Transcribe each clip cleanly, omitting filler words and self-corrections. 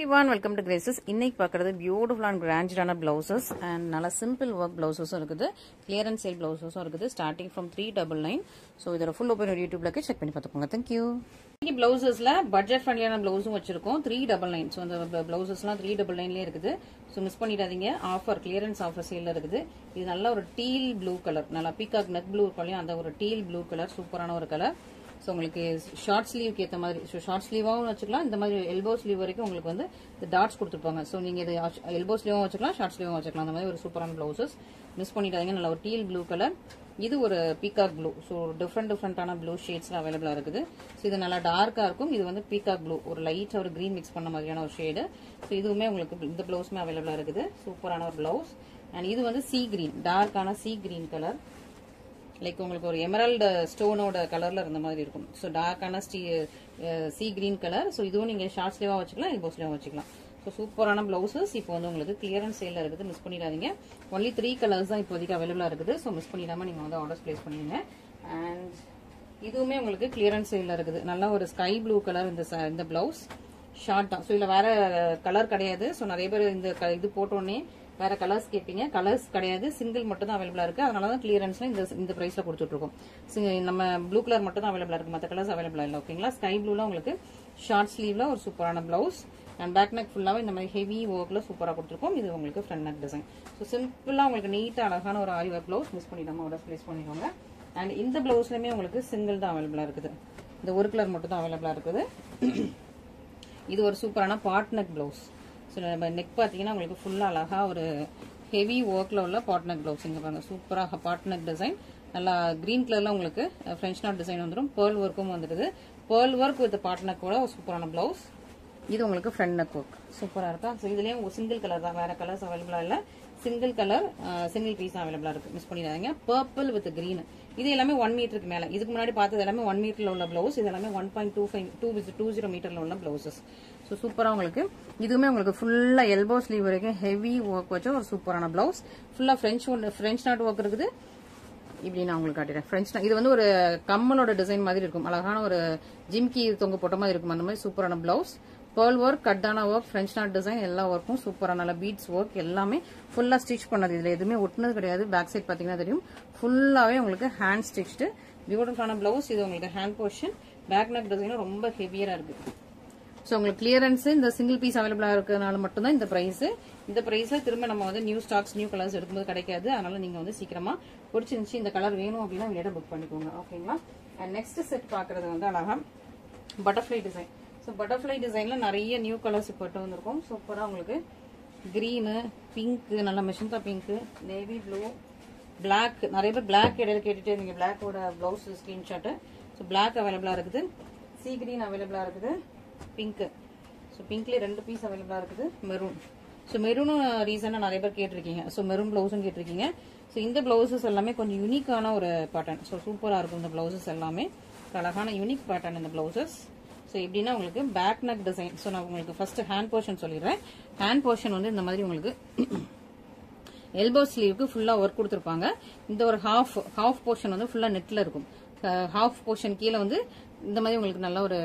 everyone, welcome to Graces. இன்னைக்கு பார்க்குறது beautiful and கிராண்டான ப்ளவுசஸ் அண்ட் நல்ல சிம்பிள் ஒர்க் ப்ளவுசஸும் இருக்குது, கிளியரன்ஸ் சேல் ப்ளவுசஸும் இருக்குது, ஸ்டார்டிங் ஃப்ரம் 399. ஸோ இதோட ஃபுல் ஓப்பன் யூடியூப்ல செக் பண்ணி பார்த்துக்கோங்க. தேங்க்யூ. இன்னைக்கு ப்ளவுசஸ்ல பட்ஜெட் ஃப்ரெண்ட்லியான ப்ளவுஸும் வச்சிருக்கோம் 399. ஸோ அந்த ப்ளவுசஸ்லாம் 399லேயே இருக்குது. ஸோ மிஸ் பண்ணிடாதீங்க, ஆஃபர் கிளியரன்ஸ் ஆஃபர் சேலில் இருக்குது. இது நல்ல ஒரு டீல் ப்ளூ கலர், நல்லா பீகாக் நெக் ப்ளூ இருக்கையும் அந்த ஒரு டீல் ப்ளூ கலர், சூப்பரான ஒரு கலர். ஸோ உங்களுக்கு ஷார்ட் ஸ்லீவ்க்கு ஏற்ற மாதிரி, ஸோ ஷார்ட் ஸ்லீவாகவும் வச்சுக்கலாம், இந்த மாதிரி எல்போ ஸ்லீவ் வரைக்கும் உங்களுக்கு வந்து இந்த டாட்ஸ் கொடுத்துருப்பாங்க. ஸோ நீங்கள் இது எல்போ ஸ்லீவும் வச்சுக்கலாம், ஷார்ட் ஸ்லீவும் வச்சுக்கலாம். அந்த மாதிரி ஒரு சூப்பரான ப்ளவுசஸ் மிஸ் பண்ணிட்டாங்க. நல்ல ஒரு டீல் ப்ளூ கலர், இது ஒரு பீகாக் ப்ளூ. ஸோ டிஃப்ரெண்டான ப்ளூ ஷேட்ஸ்ல அவைலபிளாக இருக்குது. ஸோ இது நல்லா டார்க்காக இருக்கும். இது வந்து பீகாக் ப்ளூ, ஒரு லைட் ஒரு கிரீன் மிக்ஸ் பண்ண மாதிரியான ஒரு ஷேடு. ஸோ இதுவுமே உங்களுக்கு இந்த ப்ளவுஸுமே அவைலபிளாக இருக்குது. சூப்பரான ஒரு ப்ளவுஸ். அண்ட் இது வந்து சி கிரீன், டார்க்கான சி கிரீன் கலர், லைக் உங்களுக்கு ஒரு எமரல்டு ஸ்டோனோட கலர்ல இருந்த மாதிரி இருக்கும். ஸோ டார்க்கான சி கிரீன் கலர். ஸோ இதுவும் நீங்க ஷார்ட் ஸ்லீவா வச்சுக்கலாம், எல்போ ஸ்லீவா வச்சுக்கலாம். ஸோ சூப்பரான பிளவுசஸ் இப்போ வந்து உங்களுக்கு கிளியரன்ஸ் சேல்ல இருக்குது, மிஸ் பண்ணிடாதீங்க. ஒன்லி 3 கலர்ஸ் தான் இப்போதைக்கு அவைலபிளா இருக்குது. ஸோ மிஸ் பண்ணிடாம நீங்க வந்து ஆர்டர்ஸ் பிளேஸ் பண்ணிடுங்க. அண்ட் இதுவுமே உங்களுக்கு கிளியரன்ஸ் சேல்ல இருக்குது. நல்ல ஒரு ஸ்கை ப்ளூ கலர் இந்த பிளவுஸ் ஷார்ட் தான். ஸோ இதுல வேற கலர் கிடையாது. ஸோ நிறைய பேர் இந்த இது போட்டோன்னே வேற கலர்ஸ் கேட்பீங்க, கலர்ஸ் கிடையாது, சிங்கிள் மட்டும் தான் அவைலபிளா இருக்கு. அதனால தான் கிளியரன்ஸ்ல இந்த பிரைஸ்ல கொடுத்துட்டு இருக்கோம். நம்ம ப்ளூ கலர் மட்டும் தான் அவைலபிளா இருக்கு, மற்ற கலர்ஸ் அவைலபிளா இல்லை. ஓகேங்களா. ஸ்கை ப்ளூல உங்களுக்கு ஷார்ட் ஸ்லீவ்ல ஒரு சூப்பரான பிளவுஸ் அண்ட் பேக் நெக் ஃபுல்லாவே இந்த மாதிரி ஹெவி ஒர்க்ல சூப்பரா கொடுத்துருக்கோம். இது உங்களுக்கு ஃப்ரண்ட் நெக் டிசைன். ஸோ சிம்பிளா உங்களுக்கு நீட்டா அழகான ஒரு ஆரி ஒர்க் பிளவுஸ், மிஸ் பண்ணிடாம ஆர்டர் பிளேஸ் பண்ணிக்கோங்க. அண்ட் இந்த பிளவுஸ்லயுமே உங்களுக்கு சிங்கிள் தான் அவைலபிளா இருக்குது, இந்த ஒரு கலர் மட்டும் தான் அவைலபிளா இருக்குது. இது ஒரு சூப்பரான பாட் நெக் பிளவுஸ். ஸோ நம்ம நெக் பார்த்தீங்கன்னா உங்களுக்கு ஃபுல்லாக அழகா ஒரு ஹெவி ஒர்க்கில் உள்ள பாட் நெக் பிளவுஸ். இங்கே பாருங்க, சூப்பராக பாட் நெக் டிசைன், நல்லா கிரீன் கலரில் உங்களுக்கு ஃப்ரெஞ்ச் நாட் டிசைன் வந்துடும். பேர்ல் ஒர்க்கும் வந்துடுது. பேர்ல் ஒர்க் வித் பாட் நெக்கோட ஒரு சூப்பரான பிளவுஸ். இது உங்களுக்கு ஃப்ரண்ட் நெக் ஒர்க் சூப்பராக இருக்கா. ஸோ இதுலேயும் ஒரு சிங்கிள் கலர் தான், வேற கலர்ஸ் அவைலபிளாக இல்லை. சிங்கிள் கலர் சிங்கிள் பீஸ் தான் அவைலபிளாக இருக்கு, மிஸ் பண்ணிடாதீங்க. பர்பிள் வித் கிரீன், இது எல்லாமே 1 மீட்டருக்கு மேலே. இதுக்கு முன்னாடி பார்த்தது எல்லாமே 1 மீட்டர்ல உள்ள பிளவுஸ், இது எல்லாமே 1.20 மீட்டர்ல உள்ள பிளவுசஸ். ஸோ சூப்பராக உங்களுக்கு இதுவுமே உங்களுக்கு ஃபுல்லாக எல்போ ஸ்லீவ் வரைக்கும் ஹெவி ஒர்க் வச்ச ஒரு சூப்பரான பிளவுஸ். ஃபுல்லாக ஃப்ரெஞ்ச் நாட் ஒர்க் இருக்குது. இப்படி நான் உங்களுக்கு காட்டுறேன். ஃப்ரெஞ்ச் இது வந்து ஒரு கம்மலோட டிசைன் மாதிரி இருக்கும், அழகான ஒரு ஜிம்கி தொங்க போட்ட மாதிரி இருக்கும். அந்த மாதிரி சூப்பரான blouse, pearl work, Katana work, French not design எல்லா ஒர்க்கும் சூப்பரான நல்ல பீட்ஸ் ஒர்க், எல்லாமே ஃபுல்லா ஸ்டிச் பண்ணது. இதுல எதுவுமே ஒட்டுனது கிடையாது. பேக் சைட் பாத்தீங்கன்னா தெரியும், ஃபுல்லாவே உங்களுக்கு ஹேண்ட் ஸ்டிச்டு பியூட்டிஃபுல்லான பிளவுஸ். இது உங்களுக்கு ஹேண்ட் போர்ஷன், பேக் நெக் டிசைனும் ரொம்ப ஹெவியா இருக்கு. ஸோ உங்களுக்கு கிளியரன்ஸ் இந்த சிங்கிள் பீஸ் அவைலபிளா இருக்கிறதுனால மட்டும்தான் இந்த பிரைஸ். இந்த பிரைஸ்ல திரும்ப நம்ம வந்து நியூ ஸ்டாக்ஸ் நியூ கலர்ஸ் எடுக்கும்போது கிடைக்காது. அதனால நீங்க வந்து சீக்கிரமா பிடிச்சிருந்துச்சு, இந்த கலர் வேணும் அப்படின்னா விட புக் பண்ணிக்கோங்க. ஓகேங்களா. அண்ட் நெக்ஸ்ட் செட் பாக்குறது வந்து அழகா பட்டர்ஃபிளை டிசைன். ஸோ பட்டர்ஃபிளை டிசைன்ல நிறைய நியூ கலர்ஸ் இப்போ வந்திருக்கும். சூப்பரா உங்களுக்கு கிரீனு, பிங்க், நல்ல மெஷந்தா பிங்க், நேவி ப்ளூ, பிளாக். நிறைய பேர் பிளாக் இடையில கேட்டுட்டு நீங்க பிளாக்கோட பிளவுஸ் ஸ்கிரீன்ஷாட். ஸோ பிளாக் அவைலபிளா இருக்குது, சி கிரீன் அவைலபிளா இருக்குது, பிங்க். ஸோ பிங்க்லேயே 2 பீஸ் அவைலபிளா இருக்குது, மெரூன். ஸோ மெரூனும் ரீசனா நிறைய பேர் கேட்டிருக்கீங்க. ஸோ மெரூன் பிளவுஸும் கேட்டிருக்கீங்க. ஸோ இந்த பிளவுசஸ் எல்லாமே கொஞ்சம் யூனிக்கான ஒரு பேட்டர்ன். ஸோ சூப்பரா இருக்கும் இந்த பிளவுசஸ் எல்லாமே, அழகான யூனிக் பேட்டர்ன் இந்த பிளவுசஸ். ஸோ எப்படின்னா உங்களுக்கு பேக் நெக் டிசைன். ஸோ நான் உங்களுக்கு ஃபர்ஸ்ட் ஹேண்ட் போர்ஷன் சொல்லிடுறேன். ஹேண்ட் போர்ஷன் வந்து இந்த மாதிரி உங்களுக்கு எல்போ ஸ்லீவுக்கு ஃபுல்லா ஒர்க் கொடுத்துருப்பாங்க. இந்த ஒரு ஹாஃப் போர்ஷன் வந்து ஃபுல்லா நெட்ல இருக்கும். ஹாஃப் போர்ஷன் கீழே வந்து இந்த மாதிரி உங்களுக்கு நல்ல ஒரு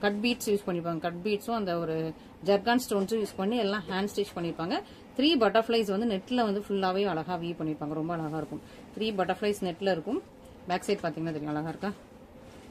கட் பீட்ஸ் யூஸ் பண்ணிருப்பாங்க. கட் பீட்ஸும் அந்த ஒரு ஜர்கான் ஸ்டோன்ஸும் யூஸ் பண்ணி எல்லாம் ஹேண்ட் ஸ்டிச் பண்ணிருப்பாங்க. 3 பட்டர்ஃபிளைஸ் வந்து நெட்ல வந்து ஃபுல்லாவே அழகா வீவ் பண்ணிருப்பாங்க, ரொம்ப அழகா இருக்கும். 3 பட்டர்ஃபிளைஸ் நெட்ல இருக்கும். பேக் சைட் பாத்தீங்கன்னா தெரியும், அழகா இருக்கா.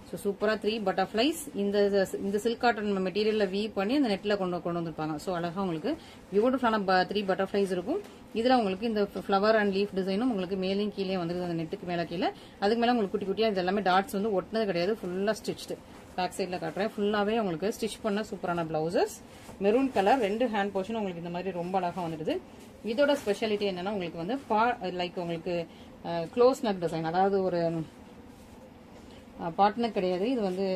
ஸோ சூப்பரா 3 பட்டர்ஃபிளைஸ் இந்த சில்க் காட்டன் மெட்டீரியல்ல வீவ் பண்ணி அந்த நெட்ல கொண்டு வந்திருப்பாங்க. ஸோ அழகா உங்களுக்கு பியூட்டிஃபுல்லான 3 பட்டர்ஃபிளைஸ் இருக்கும். இதுல உங்களுக்கு இந்த ஃபிளவர் அண்ட் லீஃப் டிசைனும் உங்களுக்கு மேலேயும் கீழே வந்து அந்த நெட்டுக்கு மேல கீழே, அதுக்கு மேல உங்களுக்கு குட்டி குட்டியா இது எல்லாமே டாட்ஸ் வந்து ஒட்டினது கிடையாது, ஃபுல்லா ஸ்டிச்டு. பேக் சைட்ல காட்டுறேன், ஃபுல்லாவே உங்களுக்கு ஸ்டிச் பண்ண சூப்பரான blouses. Maroon colour, 2 hand portion உங்களுக்கு இந்த மாதிரி ரொம்ப அழகா வந்துடுது. இதோட ஸ்பெஷாலிட்டி என்னன்னா உங்களுக்கு வந்து லைக் உங்களுக்கு க்ளோஸ் நெக் டிசைன், அதாவது ஒரு பாட் நெக் கிடையாது, இது வந்து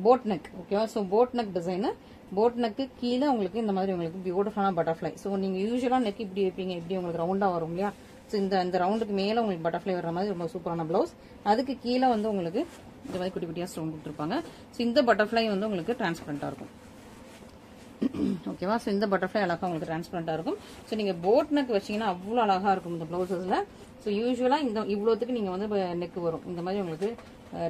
போட் நெக். ஓகேவா. So boat neck design, boat neck கீழே உங்களுக்கு இந்த மாதிரி உங்களுக்கு பியூட்டிஃபுல்லான பட்டர்ஃபிளை. ஸோ நீங்க யூஸ்வலா நெக் இப்படி வைப்பீங்க, இப்படி உங்களுக்கு ரவுண்டா வரும் இல்லையா. ஸோ இந்த ரவுண்டுக்கு மேல உங்களுக்கு பட்டர்ஃபிளை வர்ற மாதிரி ரொம்ப சூப்பரான பிளவுஸ். அதுக்கு கீழே வந்து உங்களுக்கு இந்த மாதிரி குட்டி குட்டியா ஸ்டோன் கொடுத்துருப்பாங்க. ஸோ இந்த பட்டர்ஃபிளை வந்து உங்களுக்கு டிரான்ஸ்பரண்டா இருக்கும். ஓகேவா? ஸோ இந்த பட்டர்ஃப்ளை அழகாக உங்களுக்கு டிரான்ஸ்பரண்டாக இருக்கும். ஸோ நீங்கள் போட் நெக் வச்சிங்கன்னா அவ்வளோ அழகாக இருக்கும் இந்த ப்ளவுசஸில். ஸோ யூஸ்வலாக இவ்வளோத்துக்கு நீங்கள் வந்து நெக் வரும் இந்த மாதிரி உங்களுக்கு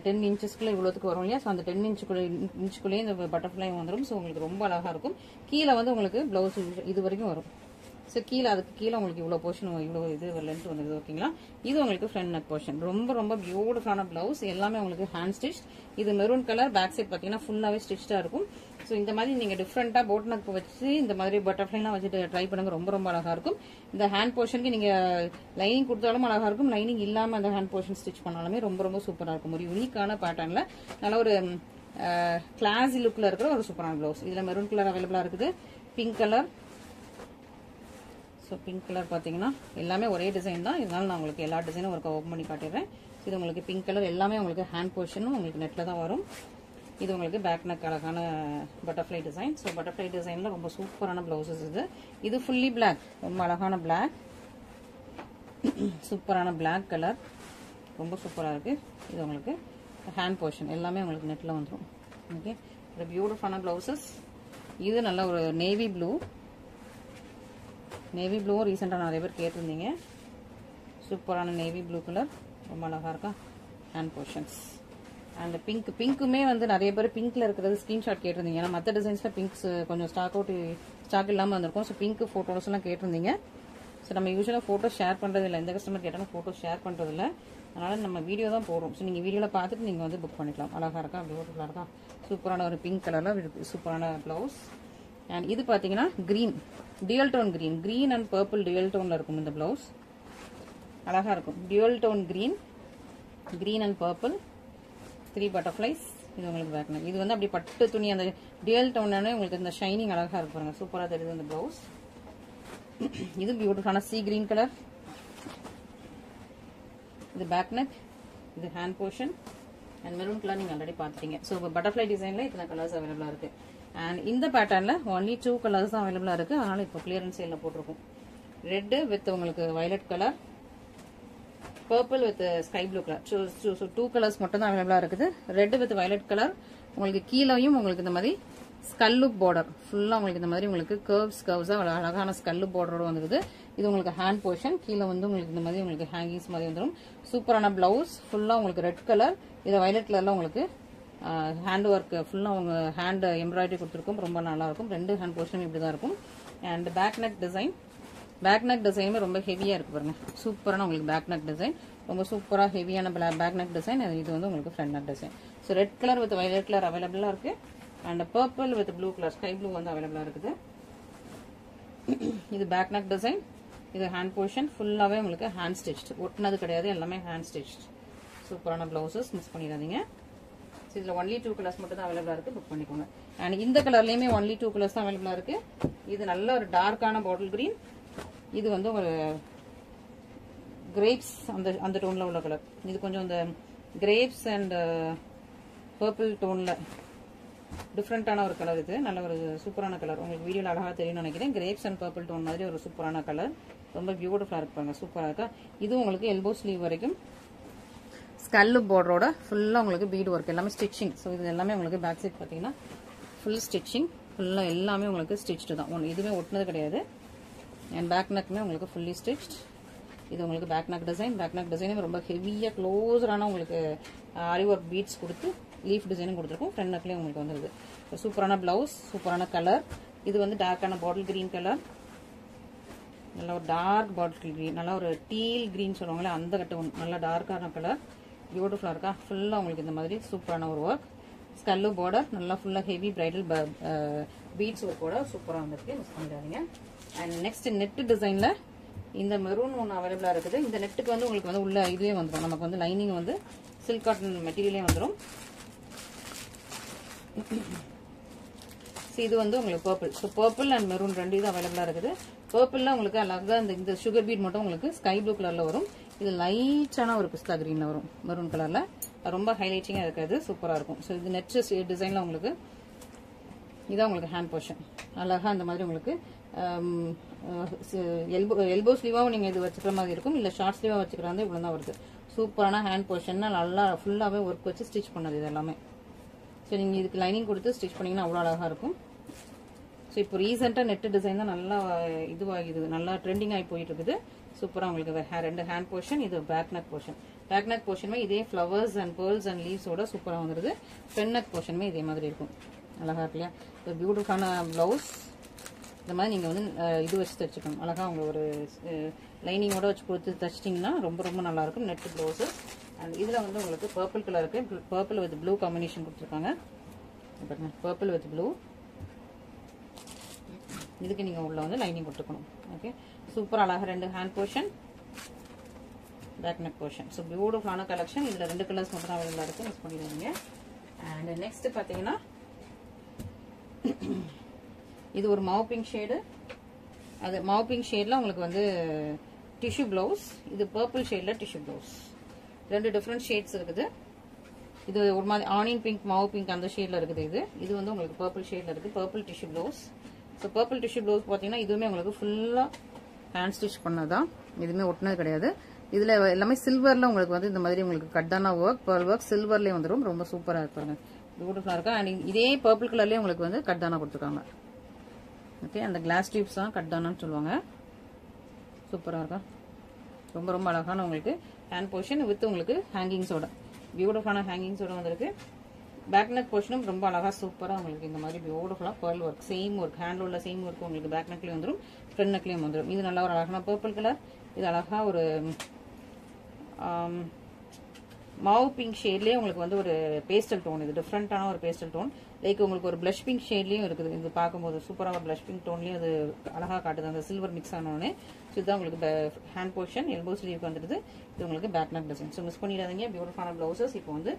10 இன்ச்சஸ்க்குள்ளே இவ்வளோத்துக்கு வரும் இல்லையா? ஸோ அந்த 10 இன்ச்சுக்குள்ளேயே இந்த பட்டர்ஃப்ளை வந்துடும். ஸோ உங்களுக்கு ரொம்ப அழகாக இருக்கும். கீழே வந்து உங்களுக்கு ப்ளவுஸ் இது வரைக்கும் வரும். ஸோ கீழே அதுக்கு கீழே உங்களுக்கு இவ்வளோ போர்ஷன் இவ்வளோ இது லென்த் வந்துடுது. ஓகேங்களா? இது உங்களுக்கு ஃப்ரண்ட் நெக் போர்ஷன். ரொம்ப ரொம்ப பியூட்டிஃபுல்லான ப்ளவுஸ். எல்லாமே உங்களுக்கு ஹேண்ட் ஸ்டிச். இது மெரூன் கலர். பேக் சைட் பார்த்தீங்கன்னா ஃபுல்லாகவே ஸ்டிச்சாக இருக்கும். ஸோ இந்த மாதிரி நீங்கள் டிஃப்ரெண்ட்டாக போட் நெக் வச்சு இந்த மாதிரி பட்டர்ஃப்ளைலாம் வச்சுட்டு ட்ரை பண்ணுங்க. ரொம்ப ரொம்ப அழகாக இருக்கும். இந்த ஹேண்ட் போர்ஷனுக்கு நீங்கள் லைனிங் கொடுத்தாலும் அழகாக இருக்கும். லைனிங் இல்லாமல் அந்த ஹேண்ட் போர்ஷன் ஸ்டிச் பண்ணாலுமே ரொம்ப ரொம்ப சூப்பராக இருக்கும். ஒரு யூனிக்கான பேட்டர்னில் நல்ல ஒரு கிளாஸி லுக்கில் இருக்கிற ஒரு சூப்பரான ப்ளவுஸ். இதில் மெரூன் கலர் அவைலபிளாக இருக்குது. Pink colour. So pink colour பார்த்தீங்கன்னா எல்லாமே ஒரே டிசைன் தான். இதனால நான் உங்களுக்கு எல்லா டிசைனும் ஒரு ஓப்பன் பண்ணி காட்டிடுறேன். இது உங்களுக்கு பிங்க் கலர். எல்லாமே உங்களுக்கு ஹேண்ட் போர்ஷனும் உங்களுக்கு நெட்டில் தான் வரும். இது உங்களுக்கு பேக் நெக் அழகான பட்டர்ஃப்ளை டிசைன். ஸோ பட்டர்ஃப்ளை டிசைனில் ரொம்ப சூப்பரான ப்ளவுசஸ் இது. இது ஃபுல்லி பிளாக். ரொம்ப அழகான பிளாக். சூப்பரான பிளாக் கலர். ரொம்ப சூப்பராக இருக்குது. இது உங்களுக்கு ஹேண்ட் போர்ஷன் எல்லாமே உங்களுக்கு நெட்டில் வந்துடும். ஓகே, இது பியூட்டிஃபுல்லான ப்ளவுசஸ். இது நல்ல ஒரு நேவி ப்ளூ. நேவி ப்ளூவும் ரீசெண்டாக நிறைய பேர் கேட்டிருந்தீங்க. சூப்பரான நேவி ப்ளூ கலர். ரொம்ப அழகாக இருக்கா ஹேண்ட் போர்ஷன்ஸ். அண்ட் பிங்க்குமே வந்து நிறைய பேர் பிங்க்ல இருக்கிறது ஸ்க்ரீன்ஷாட் கேட்டிருந்தீங்க. ஏன்னா மற்ற டிசைன்ஸில் பிங்க்ஸ் கொஞ்சம் ஸ்டாக் இல்லாமல் வந்திருக்கும். ஸோ பிங்க் ஃபோட்டோஸ்லாம் கேட்டிருந்தீங்க. ஸோ நம்ம யூஸ்வலாக ஃபோட்டோ ஷேர் பண்ணுறது இல்லை. எந்த கஸ்டமர் கேட்டாலும் ஃபோட்டோ ஷேர் பண்ணுறது இல்லை. அதனால் நம்ம வீடியோ தான் போடுறோம். ஸோ நீங்கள் வீடியோவில் பார்த்துட்டு நீங்கள் வந்து புக் பண்ணிக்கலாம். அழகாக இருக்கா, பியூட்டிஃபுல்லாக இருக்கா. சூப்பரான ஒரு பிங்க் கலரில் சூப்பரான ப்ளவுஸ். அண்ட் இது பார்த்தீங்கன்னா green, dual tone green. Green and purple dual டோனில் இருக்கும் இந்த ப்ளவுஸ். அழகாக இருக்கும். Dual tone green, green and purple, 3 butterflies. இது உங்களுக்கு பேக் நெக். இது வந்து அப்படி பட்டு துணி அந்த டியூயல் டோன்னானே உங்களுக்கு இந்த ஷைனிங் அழகாக இருக்கு பாருங்க. சூப்பராக தெரியுது இந்த ப்ளவுஸ். இது பியூட்டிஃபுல்லான சி கிரீன் கலர். இது பேக் நெக். இது hand portion. And maroon colour நீங்கள் ஆல்ரெடி பார்த்துட்டீங்க. ஸோ பட்டர்ஃப்ளை டிசைனில் இத்தனை கலர்ஸ் அவைலபிளாக இருக்குது. அண்ட் இந்த பேட்டர்னில் ஒன்லி 2 கலர்ஸ் தான் அவைலபிளாக இருக்குது. அதனால் இப்போ கிளியரன்ஸ் சேலில் போட்டிருக்கும். ரெட்டு வித் உங்களுக்கு violet colour, purple with sky blue colour. So 2 colours மட்டும் தான் அவைலபிளாக இருக்குது. Red with violet colour. உங்களுக்கு கீழேயும் உங்களுக்கு இந்த மாதிரி ஸ்கல்லுப் பார்டர் ஃபுல்லாக உங்களுக்கு இந்த மாதிரி உங்களுக்கு கர்வ்ஸாக அழகான ஸ்கல்லுப் பார்டரோட வந்துருது. இது உங்களுக்கு ஹேண்ட் போர்ஷன். கீழே வந்து உங்களுக்கு இந்த மாதிரி உங்களுக்கு ஹேங்கிங்ஸ் மாதிரி வந்துடும். சூப்பரான பிளவுஸ். ஃபுல்லாக உங்களுக்கு ரெட் கலர். இதை வயலட் கலரில் உங்களுக்கு ஹேண்ட் ஒர்க் ஃபுல்லாக அவங்க ஹேண்ட் எம்ப்ராய்டரி கொடுத்துருக்கும். ரொம்ப நல்லாயிருக்கும். 2 ஹேண்ட் போர்ஷன் இப்படி தான் இருக்கும். And back neck design. Back neck டிசைனுமே ரொம்ப ஹெவியாக இருக்குது பாருங்க. சூப்பரான உங்களுக்கு பேக் நெக் டிசைன். ரொம்ப சூப்பராக ஹெவியான பேக் நெக் டிசைன். இது வந்து உங்களுக்கு front neck design. So red colour with violet colour அவைலபிளாக இருக்குது. And purple with blue colour, sky blue வந்து அவைலபிளாக இருக்குது. இது பேக் நெக் டிசைன். இது ஹேண்ட் போர்ஷன். ஃபுல்லாகவே உங்களுக்கு ஹேண்ட் ஸ்டிச். ஒட்டினது கிடையாது, எல்லாமே ஹேண்ட் ஸ்டிச். சூப்பரான ப்ளவுசஸ், மிஸ் பண்ணிடாதீங்க. இதில் ஒன்லி 2 கலர்ஸ் மட்டும் தான் அவைலபிளாக இருக்குது. புக் பண்ணிக்கோங்க. அண்ட் இந்த கலர்லேயுமே ஒன்லி 2 கலர்ஸ் தான் அவைலபிளாக இருக்குது. இது நல்ல ஒரு டார்க்கான பாட்டில் கிரீன். இது வந்து ஒரு கிரேப்ஸ் அந்த டோனில் உள்ள கலர். இது கொஞ்சம் இந்த கிரேப்ஸ் அண்ட் பர்பிள் டோனில் டிஃப்ரெண்ட்டான ஒரு கலர். இது நல்ல ஒரு சூப்பரான கலர். உங்களுக்கு வீடியோவில் அழகாக தெரியும்னு நினைக்கிறேன். கிரேப்ஸ் அண்ட் பர்பிள் டோன் மாதிரி ஒரு சூப்பரான கலர். ரொம்ப பியூட்டிஃபுல்லாக இருப்பாங்க. சூப்பராக இருக்கா. இது உங்களுக்கு எல்போ ஸ்லீவ் வரைக்கும் ஸ்கல்லு பார்டரோட ஃபுல்லாக உங்களுக்கு பீட் ஒர்க் எல்லாமே ஸ்டிச்சிங். ஸோ இது எல்லாமே உங்களுக்கு பேக் சைட் பார்த்தீங்கன்னா ஃபுல் ஸ்டிச்சிங். ஃபுல்லாக எல்லாமே உங்களுக்கு ஸ்டிச்டு தான். ஒன்று இதுவுமே ஒட்டினது கிடையாது. அண்ட் பேக் நெக்குமே உங்களுக்கு ஃபுல்லி ஸ்டிச்ட். இது உங்களுக்கு back neck design. Back neck டிசைனே ரொம்ப ஹெவியாக க்ளோஸரான உங்களுக்கு ஆரி ஒர்க் பீட்ஸ் கொடுத்து லீஃப் டிசைனும் கொடுத்துருக்கும். ஃப்ரண்ட் நெக்லேயும் உங்களுக்கு வந்துருது. சூப்பரான பிளவுஸ், சூப்பரான கலர். இது வந்து டார்க்கான பாட்டில் கிரீன் கலர். நல்லா ஒரு டார்க் பாட்டில் கிரீன், நல்லா ஒரு டீல் கிரீன் சொல்லுவாங்களே அந்த கட்டு ஒன்று. நல்லா டார்க்கான கலர். பியூட்டிஃபுல்லாக இருக்கா. ஃபுல்லாக உங்களுக்கு இந்த மாதிரி சூப்பரான ஒரு ஒர்க். ஸ்கல்லு பார்டர் நல்லா ஃபுல்லாக ஹெவி பிரைடல் பீட்ஸ் ஒர்க்கோட சூப்பராக வந்துருக்கு. மிஸ் பண்ணிடாதீங்க. அண்ட் நெக்ஸ்ட் நெட்டு டிசைனில் இந்த மெரூன் ஒன்று அவைலபிளாக இருக்குது. இந்த நெட்டுக்கு வந்து உங்களுக்கு வந்து உள்ள இதுவே வந்துடும். நமக்கு வந்து லைனிங் வந்து சில்க் காட்டன் மெட்டீரியலே வந்துடும். இது வந்து உங்களுக்கு purple. So purple and maroon 2 இது அவைலபிளாக இருக்குது. பர்பிளில் உங்களுக்கு அழகாக இந்த சுகர் பீட் மட்டும் உங்களுக்கு ஸ்கை ப்ளூ கலரில் வரும். இது லைட்டான ஒரு பிஸ்தா கிரீனில் வரும். மெரூன் கலரில் ரொம்ப ஹைலைட்டிங்காக இருக்காது. சூப்பராக இருக்கும். ஸோ இது நெட் டிசைனில் உங்களுக்கு இதான் உங்களுக்கு ஹேண்ட் போர்ஷன். அழகாக அந்த மாதிரி உங்களுக்கு எல்போ ஸ்லீவாகவும் நீங்கள் இது வச்சுக்கிற மாதிரி இருக்கும். இல்லை ஷார்ட் ஸ்லீவாக வச்சுக்கிற வந்து இவ்வளோ தான் வருது. சூப்பரான ஹேண்ட் போர்ஷன். நல்லா ஃபுல்லாகவே ஒர்க் வச்சு ஸ்டிச் பண்ணது இது எல்லாமே. ஸோ நீங்கள் இதுக்கு லைனிங் கொடுத்து ஸ்டிச் பண்ணிங்கன்னா அவ்வளோ அழகாக இருக்கும். ஸோ இப்போ ரீசெண்டாக நெட் டிசைன் தான் நல்லா இதுவாகிது, நல்லா ட்ரெண்டிங் ஆகி போயிட்டு இருக்குது. சூப்பராக உங்களுக்கு ரெண்டு ஹேண்ட் போர்ஷன், இது back neck portion. Back neck போர்ஷனுமே இதே ஃப்ளவர்ஸ் அண்ட் பேர்ல்ஸ் அண்ட் லீவ்ஸோட சூப்பராக வந்துடுது. ஃப்ரண்ட் நெக் போர்ஷனுமே இதே மாதிரி இருக்கும். அழகா இருக்கு இல்லையா? ஒரு பியூட்டிஃபுல்லான ப்ளவுஸ். இந்த மாதிரி நீங்கள் வந்து இது வச்சு தைச்சிக்கணும். அழகாக அவங்க ஒரு லைனிங்கோட வச்சு கொடுத்து தைச்சிட்டிங்கன்னா ரொம்ப ரொம்ப நல்லாயிருக்கும் நெட் ப்ளவுஸு. அண்ட் இதில் வந்து உங்களுக்கு பர்பிள் கலருக்கு பர்பிள் வித் ப்ளூ காம்பினேஷன் கொடுத்துருக்காங்க. Purple with blue. இதுக்கு நீங்கள் உள்ள வந்து லைனிங் கொடுத்துக்கணும். ஓகே, சூப்பர் அழகாக ரெண்டு hand portion, back neck portion. So பியூட்டிஃபுல்லான கலெக்ஷன். இதில் 2 கலர்ஸ் மட்டும் தான் அவைலபிளாக இருக்குது, மிஸ் பண்ணிடுவீங்க. அண்ட் நெக்ஸ்ட் பார்த்தீங்கன்னா இது ஒரு மாவு பிங்க் ஷேடு. அது மாவு பிங்க் ஷேடில் உங்களுக்கு வந்து டிஷ்யூ ப்ளவுஸ். இது பர்பிள் ஷேடில் டிஷ்யூ ப்ளவுஸ். 2 டிஃப்ரெண்ட் ஷேட்ஸ் இருக்குது. இது ஒரு மாதிரி ஆனியன் பிங்க், மாவு பிங்க் அந்த ஷேடில் இருக்குது. இது வந்து உங்களுக்கு பர்பிள் ஷேடில் இருக்குது. Purple tissue blouse. So purple tissue blouse பார்த்தீங்கன்னா இதுவுமே உங்களுக்கு ஃபுல்லாக ஹேண்ட் ஸ்டிச் பண்ணதான், எதுவுமே ஒட்டினது கிடையாது. இதில் எல்லாமே சில்வரில் உங்களுக்கு வந்து இந்த மாதிரி உங்களுக்கு கட்டான ஒர்க், பேர்ல் ஒர்க் சில்வர்லேயே வந்துடும். ரொம்ப சூப்பராக இருப்பாங்க, பியூட்டிஃபுல்லாக இருக்கா. அண்ட் இதே பர்பிள் கலர்லேயே உங்களுக்கு வந்து கட்டானா கொடுத்துருக்காங்க. ஓகே, அந்த கிளாஸ் டியூப்ஸ் தான் கட்டானான்னு சொல்லுவாங்க. சூப்பராக இருக்கா, ரொம்ப ரொம்ப அழகான உங்களுக்கு ஹேண்ட் போர்ஷன் வித் உங்களுக்கு ஹேங்கிங்ஸோட, பியூட்டிஃபுல்லான ஹேங்கிங்ஸோட வந்திருக்கு. பேக் நெக் போர்ஷனும் ரொம்ப அழகாக சூப்பராக உங்களுக்கு இந்த மாதிரி பியூட்டிஃபுல்லாக pearl work, same work, handle உள்ள சேம் ஒர்க் உங்களுக்கு பேக் நெக்லேயும் வந்துடும், ஃப்ரண்ட் நெக்லேயும் வந்துடும். இது நல்லா ஒரு அழகான பர்பிள் கலர். இது அழகாக ஒரு மாவு பிங்க் ஷேட்லேயே உங்களுக்கு வந்து ஒரு பேஸ்டல் டோன். இது டிஃப்ரெண்டான ஒரு பேஸ்டல் டோன். லைக் உங்களுக்கு ஒரு ப்ளஷ் பிங்க் ஷேட்லேயும் இருக்குது. இது பார்க்கும்போது சூப்பராக ஒரு ப்ளஷ் பிங்க் டோன்லேயும் அது அழகாக காட்டுது, அந்த சில்வர் மிக்ஸ் ஆனோடனே. ஸோ இதுதான் உங்களுக்கு ஹேண்ட் போர்ஷன். எல்போ ஸ்லீவ்க்கு வந்துடுது. இது உங்களுக்கு back neck design. So miss பண்ணிடாதீங்க. பியூட்டிஃபுல்லான ப்ளவுசஸ் இப்போ வந்து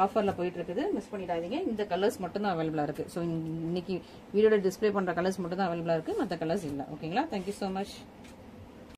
ஆஃபரில் போயிட்டு இருக்குது, மிஸ் பண்ணிடாதீங்க. இந்த கலர்ஸ் மட்டும் தான் அவைலபிளாக இருக்குது. ஸோ இன்னைக்கு வீடியோட டிஸ்பிளே பண்ணுற கலர்ஸ் மட்டும் தான் அவைலபிளாக இருக்குது, மற்ற கலர்ஸ் இல்லை. ஓகேங்களா? Thank you so much.